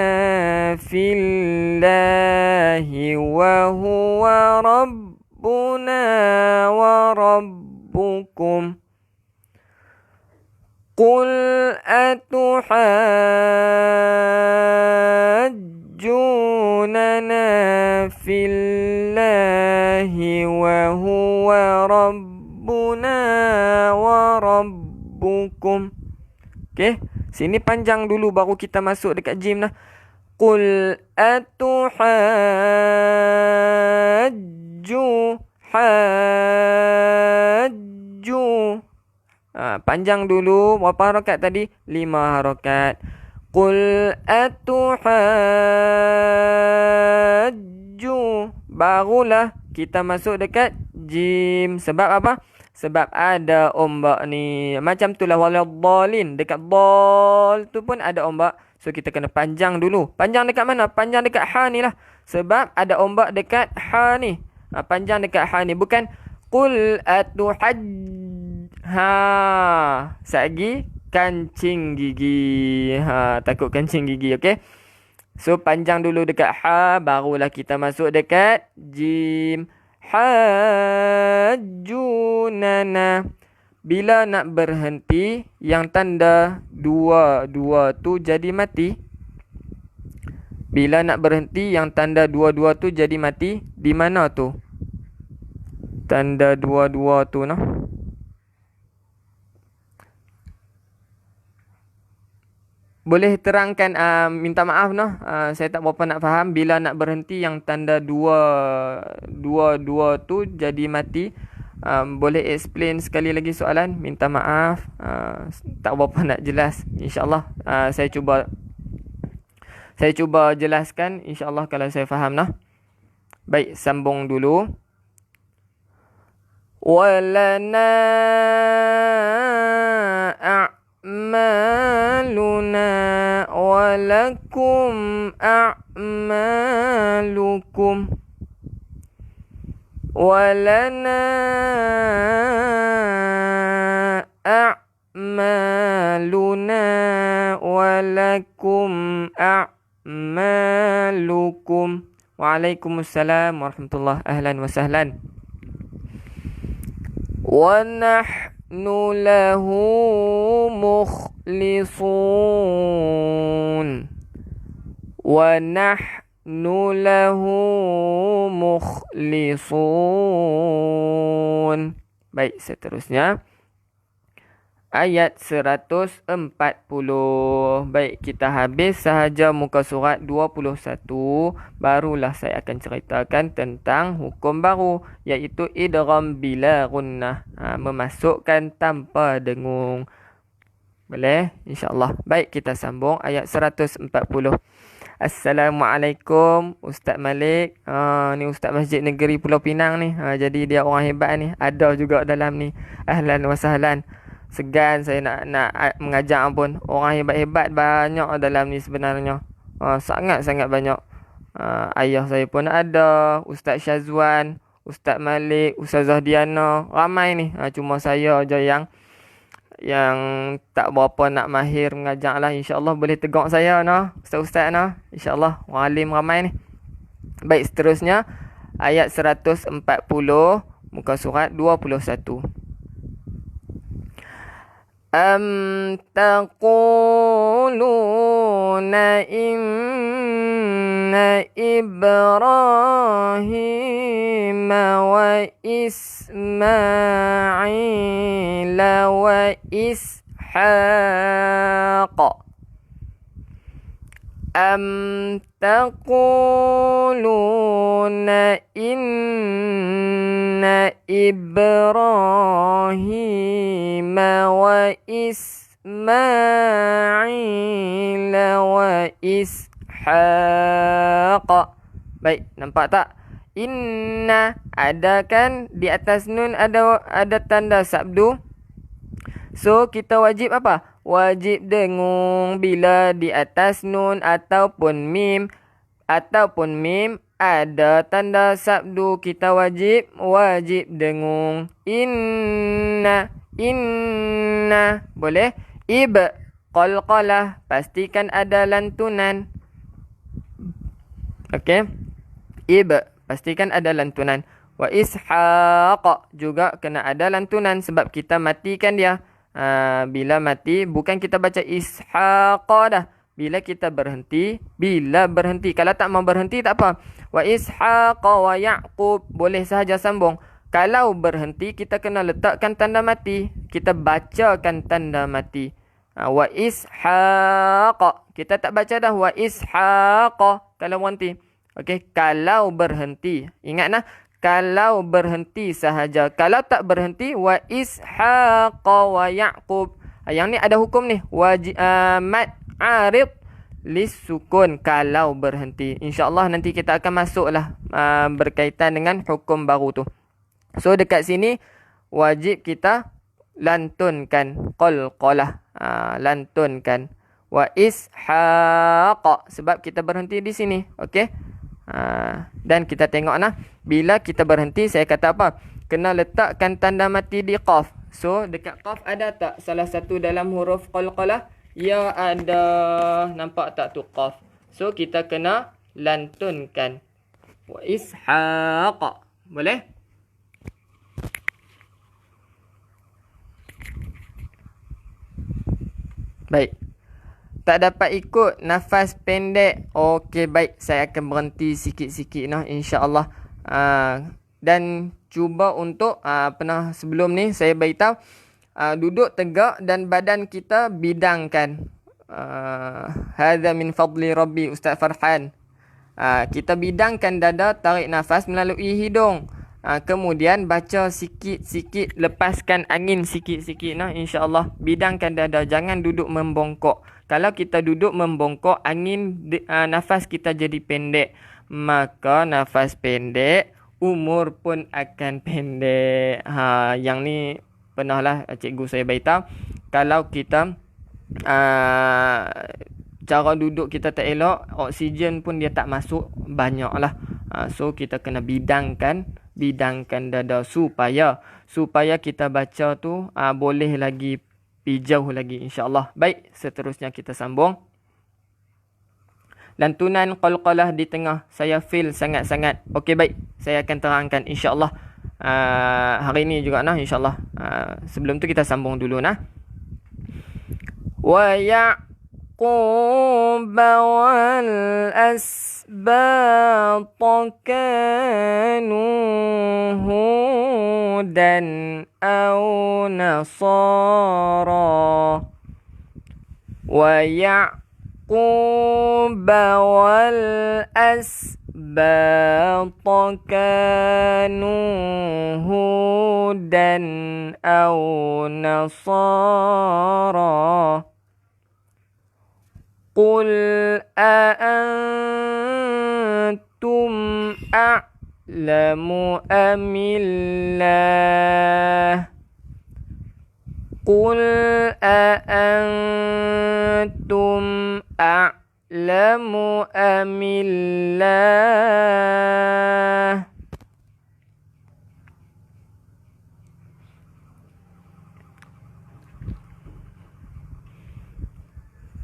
fillahi wa huwa rabbuna wa rabbukum. Qul atuhajjunana fillahi wa huwa rabbuna wa rabbukum. Okey, sini panjang dulu baru kita masuk dekat jim lah. Qul atuhajju. Panjang dulu. Berapa harakat tadi? 5 harakat. Qul atuhajju. Barulah kita masuk dekat jim. Sebab apa? Sebab ada ombak ni. Macam tu lah waladhalin. Dekat dal tu pun ada ombak. So kita kena panjang dulu. Panjang dekat mana? Panjang dekat ha ni lah. Sebab ada ombak dekat ha ni. Panjang dekat ha ni. Bukan qul Satgi kancing gigi. Takut kancing gigi. Okay. So panjang dulu dekat ha. Barulah kita masuk dekat jim. Hajjunana. Bila nak berhenti, yang tanda dua tu jadi mati. Bila nak berhenti, yang tanda dua tu jadi mati. Di mana tu? Tanda dua tu noh. Boleh terangkan, minta maaf noh. Saya tak berapa nak faham. Bila nak berhenti yang tanda dua tu jadi mati. Boleh explain sekali lagi soalan? Minta maaf. Tak berapa nak jelas. InsyaAllah saya cuba jelaskan. InsyaAllah kalau saya faham noh. Baik, sambung dulu. Walana a'maluna walakum a'malukum. Walana a'maluna walakum a'malukum. Waalaikumsalam warahmatullahi ahlan wa sahlan. Wa nahnu lahu mukhlisun. Wa nahnu lahu mukhlisun. Baik, seterusnya ayat 140. Baik, kita habis sahaja muka surat 21. Barulah saya akan ceritakan tentang hukum baru, iaitu idgham bila gunnah, memasukkan tanpa dengung. Boleh? InsyaAllah. Baik, kita sambung ayat 140. Assalamualaikum Ustaz Malik. Ni Ustaz Masjid Negeri Pulau Pinang ni. Jadi dia orang hebat ni. Ada juga dalam ni. Ahlan wa sahlan. segan saya nak mengajar pun. Orang hebat-hebat banyak dalam ni sebenarnya. Sangat-sangat banyak. Ayah saya pun ada, Ustaz Syazwan, Ustaz Malik, Ustazah Diana, ramai ni. Cuma saya je yang tak berapa nak mahir mengajar lah. InsyaAllah boleh tegur saya nah, Ustaz-Ustaz nah. InsyaAllah orang alim ramai ni. Baik, seterusnya ayat 140 muka surat 21. Am taquluna inna Ibrahim wa Ismail wa Ishaq Am taquluna inna Ibrahim wa Ismail wa Ishaq. Baik, nampak tak? Inna ada kan di atas nun ada tanda sabdu. So kita wajib apa? Wajib dengung bila di atas nun ataupun mim ada tanda sabdu, kita wajib dengung. Inna boleh. Qalqalah pastikan ada lantunan. Okey. Pastikan ada lantunan. Wa Ishaq juga kena ada lantunan sebab kita matikan dia. Bila mati bukan kita baca Ishaq dah. Bila berhenti. Kalau tak mau berhenti tak apa. Wa Ishaq wa Ya'qub boleh sahaja sambung. Kalau berhenti kita kena letakkan tanda mati. Kita bacakan tanda mati. Wa Ishaq. Kita tak baca dah wa Ishaq kalau berhenti. Okey, kalau berhenti. Ingat nah. Kalau berhenti sahaja. Kalau tak berhenti, wa Ishaq wa Ya'qub. Yang ni ada hukum ni. Mad arid lisukun kalau berhenti. InsyaAllah nanti kita akan masuklah berkaitan dengan hukum baru tu. So dekat sini, wajib kita lantunkan. Qalqalah. Lantunkan. Wa Ishaq. Sebab kita berhenti di sini. Okey. Dan kita tengok nah, bila kita berhenti saya kata apa? Kena letakkan tanda mati di qaf. So dekat qaf ada tak salah satu dalam huruf qalqalah? Ya ada. Nampak tak tu qaf? So kita kena lantunkan. Wa Ishaq. Boleh? Baik. Tak dapat ikut, nafas pendek. Okey, baik. Saya akan berhenti sikit-sikit nah, insya-Allah. Dan cuba untuk pernah sebelum ni saya beritahu duduk tegak dan badan kita bidangkan. Hadza min fadli rabbi, Ustaz Farhan. Kita bidangkan dada, tarik nafas melalui hidung. Kemudian baca sikit-sikit, lepaskan angin sikit-sikit nah, insya-Allah. Bidangkan dada, jangan duduk membongkok. Kalau kita duduk membongkok, nafas kita jadi pendek. Maka nafas pendek, umur pun akan pendek. Yang ni pernahlah cikgu saya beritahu. Kalau kita cara duduk kita tak elok, oksigen pun dia tak masuk banyak lah. So kita kena bidangkan dada supaya kita baca tu boleh lagi jauh lagi, insya-Allah. Baik, seterusnya kita sambung. Lantunan qalqalah di tengah saya feel sangat-sangat. Okey, baik. Saya akan terangkan insya-Allah hari ini juga nah, insya-Allah. Sebelum tu kita sambung dulu nah. Wa Ya'qub wal asbat kanu hudan aw nasara. Wa Ya'qub wal asbat kanu hudan aw nasara. Qul a'antum a'lamu amillah. Qul a'antum a'lamu amillah.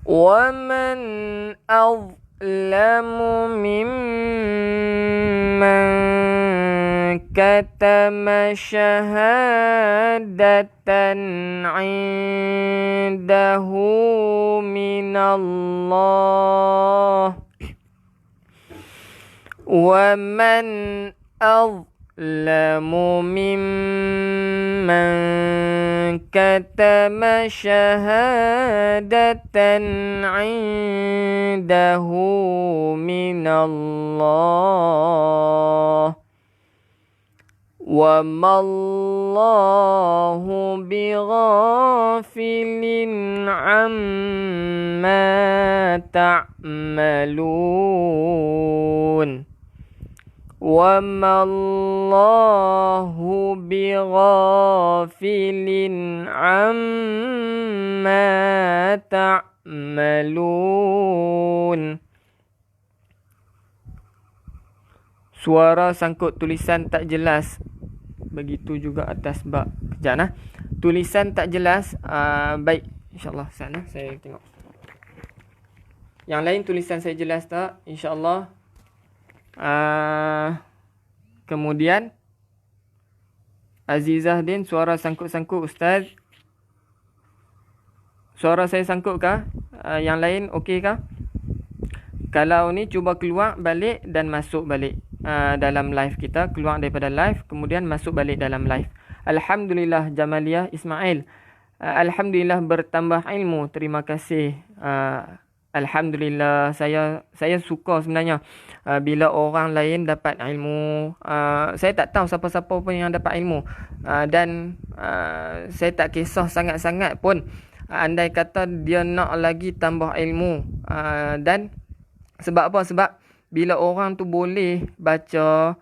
ومن أظلم ممن كتم شهادة عنده من الله ومن أظلم ممن كتم شهادة عنده من الله وما الله بغافل عما تعملون وما الله بغافل عما تعملون. Suara sangkut tulisan tak jelas. Begitu juga atas bak. Kejap nah. Tulisan tak jelas. Baik. InsyaAllah sana saya tengok. Yang lain tulisan saya jelas tak? InsyaAllah. Kemudian Azizah Din, suara sangkut-sangkut Ustaz. Suara saya sangkut kah? Yang lain okey kah? Kalau ni cuba keluar balik dan masuk balik dalam live kita. Keluar daripada live kemudian masuk balik dalam live. Alhamdulillah Jamaliah Ismail. Alhamdulillah bertambah ilmu. Terima kasih. Alhamdulillah, saya suka sebenarnya bila orang lain dapat ilmu. Saya tak tahu siapa-siapa pun yang dapat ilmu, dan saya tak kisah sangat-sangat pun andai kata dia nak lagi tambah ilmu. Dan sebab apa? Sebab bila orang tu boleh baca,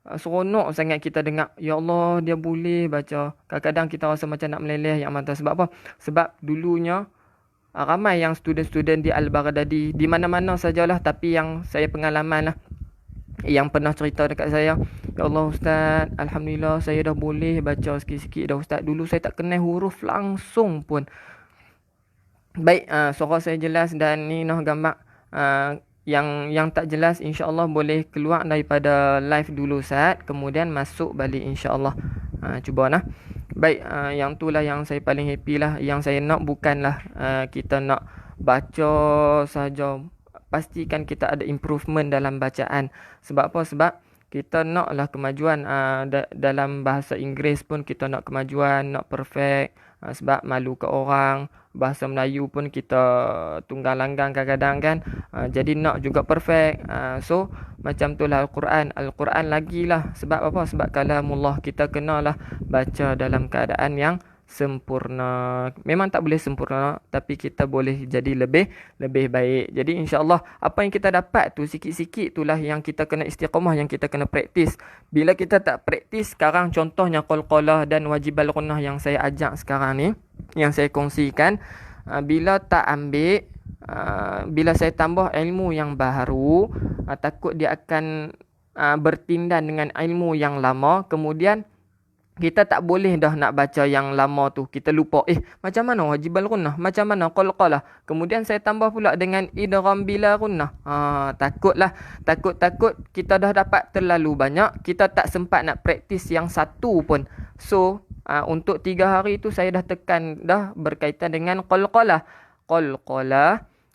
seronok sangat kita dengar. Ya Allah, dia boleh baca. Kadang-kadang kita rasa macam nak meleleh yang mata. Sebab apa? Sebab dulunya ramai yang student-student di Al-Baghdadi, di mana-mana sajalah, tapi yang saya pengalaman lah, yang pernah cerita dekat saya, ya Allah Ustaz, Alhamdulillah saya dah boleh baca sikit-sikit dah Ustaz. Dulu saya tak kenal huruf langsung pun. Baik, suara saya jelas dan ni noh gambar. Yang tak jelas insya-Allah boleh keluar daripada live dulu Ustaz, kemudian masuk balik insya-Allah. Cuba nah. Baik, yang tu lah yang saya paling happy lah. Yang saya nak bukanlah kita nak baca saja. Pastikan kita ada improvement dalam bacaan. Sebab apa? Sebab kita naklah kemajuan. Dalam bahasa Inggeris pun kita nak kemajuan, nak perfect. Sebab malu ke orang. Bahasa Melayu pun kita tunggang langgang kadang-kadang kan. Jadi nak juga perfect. So macam tu lah Al-Quran. Al-Quran lagi lah. Sebab apa? Sebab kalamullah, kita kenalah baca dalam keadaan yang sempurna. Memang tak boleh sempurna, tapi kita boleh jadi lebih baik. Jadi insya-Allah apa yang kita dapat tu sikit-sikit itulah yang kita kena istiqamah, yang kita kena praktis. Bila kita tak praktis, sekarang contohnya qalqalah dan wajibal gunnah yang saya ajak sekarang ni, yang saya kongsikan, bila tak ambil, bila saya tambah ilmu yang baru, takut dia akan bertindan dengan ilmu yang lama. Kemudian kita tak boleh dah nak baca yang lama tu. Kita lupa, macam mana wajibal gunnah, macam mana qalqalah. Kemudian saya tambah pula dengan idgham bila gunnah. Takut kita dah dapat terlalu banyak, kita tak sempat nak praktis yang satu pun. So untuk 3 hari tu saya dah tekan dah berkaitan dengan qalqalah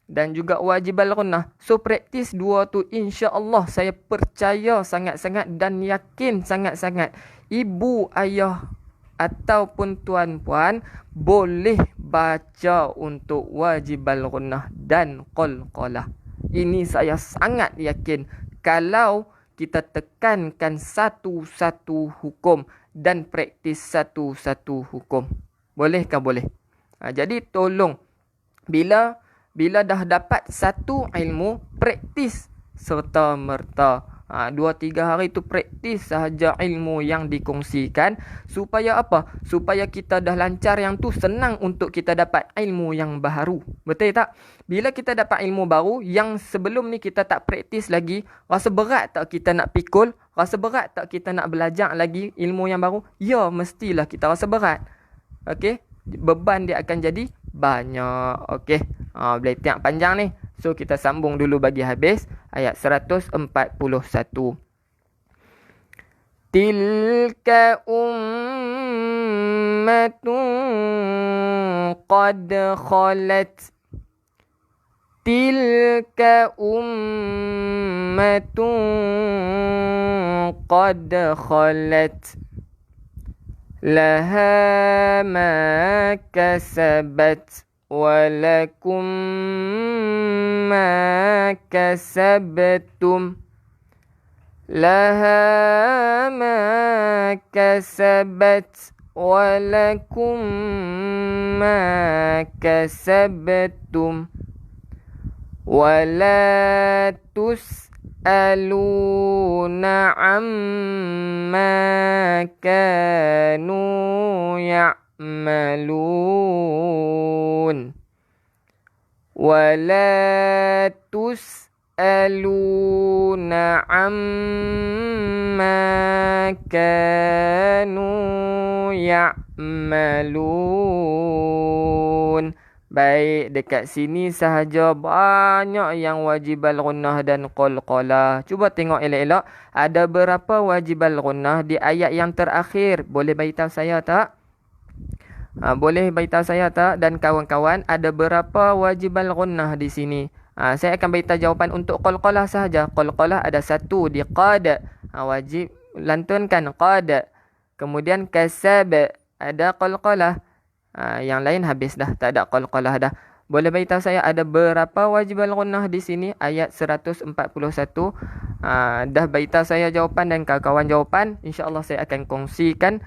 dan juga wajibal gunnah. So praktis dua tu, insya-Allah saya percaya sangat-sangat dan yakin sangat-sangat ibu, ayah ataupun tuan-puan boleh baca untuk wajibal gunnah dan qalqalah. Ini saya sangat yakin kalau kita tekankan satu-satu hukum dan praktis satu-satu hukum. Bolehkah? Boleh. Jadi tolong bila dah dapat satu ilmu, praktis serta merta 2-3 hari tu praktis sahaja ilmu yang dikongsikan. Supaya apa? Supaya kita dah lancar yang tu, senang untuk kita dapat ilmu yang baru. Betul tak? Bila kita dapat ilmu baru yang sebelum ni kita tak praktis lagi, rasa berat tak kita nak pikul? Rasa berat tak kita nak belajar lagi ilmu yang baru? Ya, mestilah kita rasa berat. Okey, beban dia akan jadi banyak. Okey, boleh tiap panjang ni. So kita sambung dulu bagi habis ayat 141. Tilka ummatun qad khalat. Tilka ummatun qad khalat. Laha ma kasabat. Walakum ma kasabtum. Laha ma kasabat. Walakum ma kasabtum. Wala tus'aluna amma kanu ya'malun. Wala tus'aluna amma kanu ya'malun. Baik, dekat sini sahaja banyak yang wajib al-gunnah dan qalqalah. Cuba tengok elok-elok. Ada berapa wajib al-gunnah di ayat yang terakhir? Boleh beritahu saya tak? Boleh beritahu saya tak? Dan kawan-kawan, ada berapa wajib al-gunnah di sini? Saya akan beritahu jawapan untuk qalqalah sahaja. Qalqalah ada satu di qad. Wajib lantunkan qad. Kemudian kasab ada qalqalah. Yang lain habis dah, tak ada qalqalah dah. Boleh beritahu saya ada berapa wajib al-gunnah di sini? Ayat 141. Dah beritahu saya jawapan dan kawan-kawan jawapan. InsyaAllah saya akan kongsikan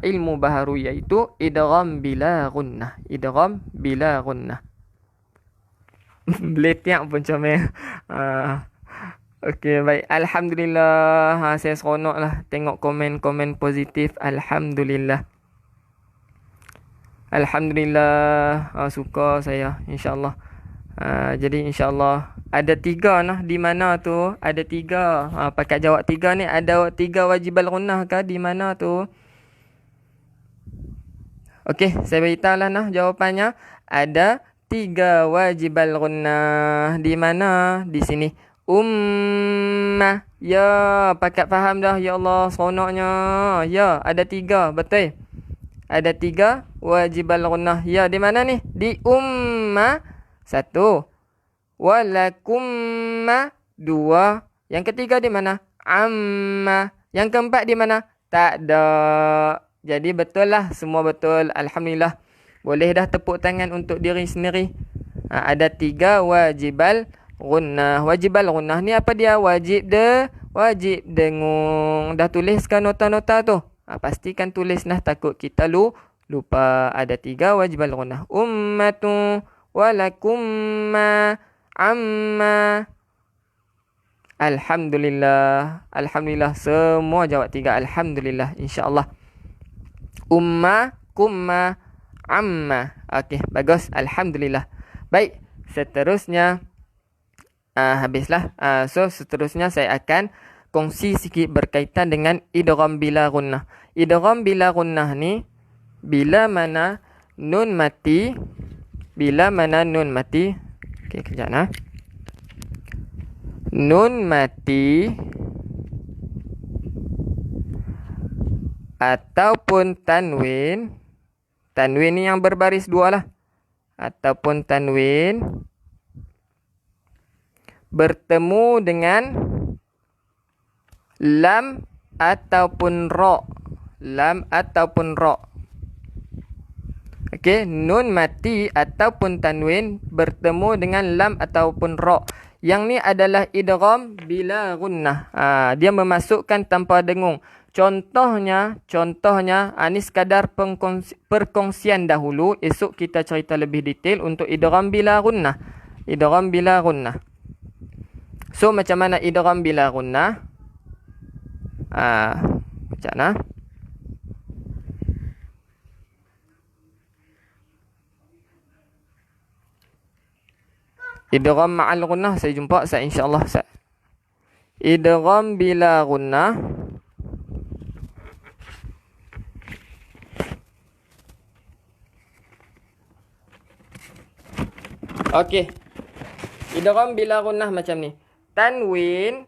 ilmu baharu iaitu idgham bila gunnah. Idgham bila gunnah. Beletiak pun comel. Okey, baik. Alhamdulillah. Saya seronok lah tengok komen-komen positif. Alhamdulillah. Alhamdulillah, suka saya, insyaAllah. Jadi insyaAllah ada 3 nah. Di mana tu? Ada 3. Pakai jawab 3 ni. Ada 3 wajib al-gunnah kah? Di mana tu? Okey, saya beritahu lah nah jawapannya. Ada 3 wajib al-gunnah. Di mana? Di sini. Ummah. Ya, pakat faham dah. Ya Allah, seronoknya. Ya, ada 3. Betul. Ada 3 wajib al-gunnah. Ya, di mana ni? Di ummah 1. Walakumma 2. Yang ketiga di mana? Amma. Yang keempat di mana? Tak ada. Jadi betul lah. Semua betul. Alhamdulillah. Boleh dah tepuk tangan untuk diri sendiri. Ada 3 wajib al-gunnah. Wajib al-gunnah ni apa dia? Wajib dengung. Dah tuliskan nota-nota tu? Pastikan tulis nah, takut kita lupa. Ada 3 wajib al-gunnah. Ummatu walakumma amma. Alhamdulillah. Alhamdulillah, semua jawab 3. Alhamdulillah, insyaAllah. Umma, kumma, amma. Okey, bagus. Alhamdulillah. Baik, seterusnya habislah. So seterusnya saya akan kongsi sikit berkaitan dengan idgham bila gunnah. Idgham bila gunnah ni bila mana nun mati. Okey, kejap nah. Nun mati ataupun tanwin. Tanwin ni yang berbaris 2 lah. Ataupun tanwin bertemu dengan lam ataupun ra. Lam ataupun ra. Okey, nun mati ataupun tanwin bertemu dengan lam ataupun ra. Yang ni adalah idgham bila gunnah. Dia memasukkan tanpa dengung. Contohnya ni sekadar perkongsian dahulu. Esok kita cerita lebih detail untuk idgham bila gunnah. Idgham bila gunnah. So macam mana idgham bila gunnah? Macam mana? Idgham ma'al gunnah saya jumpa insya-Allah. Idgham bila gunnah. Okey. Idgham bila gunnah macam ni. Tanwin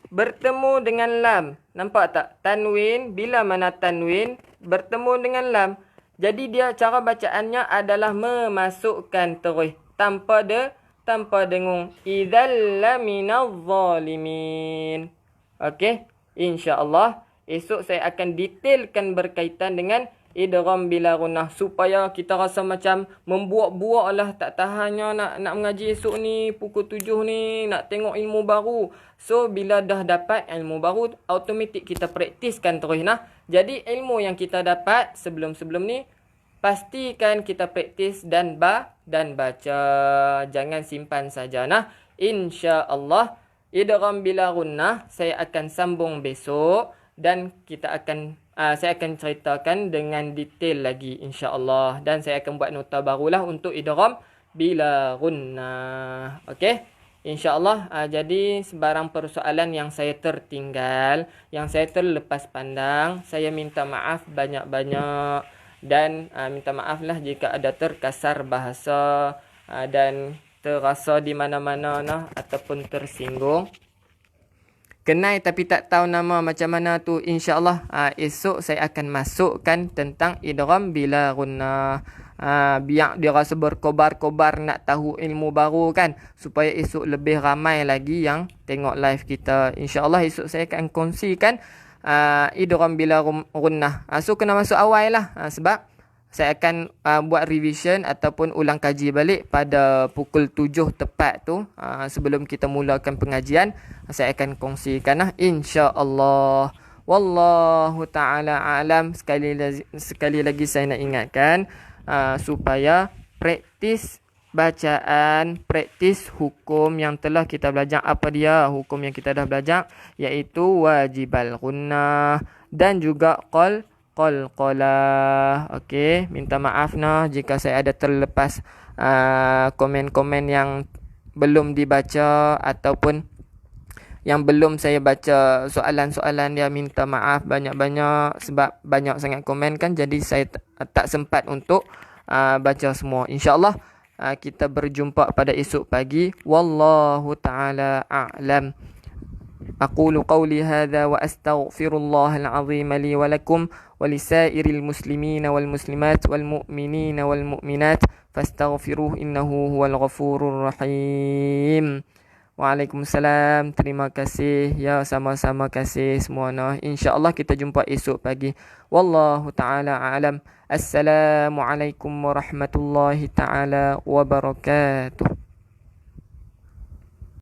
bertemu dengan lam. Nampak tak? Tanwin, bila mana tanwin bertemu dengan lam. Jadi dia cara bacaannya adalah memasukkan terus tanpa dengung. Idzal laminaz zalimin. Okey, insya-Allah esok saya akan detailkan berkaitan dengan idgham bila gunnah supaya kita rasa macam membuak-buak lah, tak tahannya nak mengaji esok ni pukul 7 ni, nak tengok ilmu baru. So bila dah dapat ilmu baru, automatik kita praktiskan terus nah. Jadi ilmu yang kita dapat sebelum-sebelum ni pastikan kita praktis dan baca. Jangan simpan saja nah. Insya-Allah idgham bila gunnah saya akan sambung besok dan saya akan ceritakan dengan detail lagi insya-Allah, dan saya akan buat nota barulah untuk idgham bila gunnah. Okey, insya-Allah. Jadi sebarang persoalan yang saya tertinggal, yang saya terlepas pandang, saya minta maaf banyak-banyak dan minta maaflah jika ada terkasar bahasa dan terasa di mana-mana ataupun tersinggung. Kenal tapi tak tahu nama macam mana tu, insya-Allah esok saya akan masukkan tentang idgham bila gunnah. Biar dia rasa berkobar-kobar nak tahu ilmu baru kan, supaya esok lebih ramai lagi yang tengok live kita. Insya-Allah esok saya akan kongsikan idgham bila gunnah. So kena masuk awal lah, sebab saya akan buat revision ataupun ulang kaji balik pada pukul 7 tepat tu. Sebelum kita mulakan pengajian, saya akan kongsikan lah insya-Allah. Wallahu ta'ala alam. Sekali lagi saya nak ingatkan supaya praktis bacaan, praktis hukum yang telah kita belajar. Apa dia hukum yang kita dah belajar? Iaitu wajibal gunnah dan juga qalqalah. Okey, minta maaf jika saya ada terlepas komen-komen yang belum dibaca ataupun yang belum saya baca soalan-soalan dia. Minta maaf banyak-banyak sebab banyak sangat komen kan, jadi saya tak sempat untuk baca semua. Insya-Allah kita berjumpa pada esok pagi. Wallahu ta'ala a'lam. أقول قولي هذا وأستغفر الله العظيم لي ولكم ولسائر المسلمين والمسلمات والمؤمنين والمؤمنات فاستغفروه إنه هو الغفور الرحيم. Waalaikumsalam. Terima kasih. Ya, sama-sama kasih semua. InsyaAllah kita jumpa esok pagi. Wallahu ta'ala a'lam. Assalamualaikum warahmatullahi ta'ala wabarakatuh.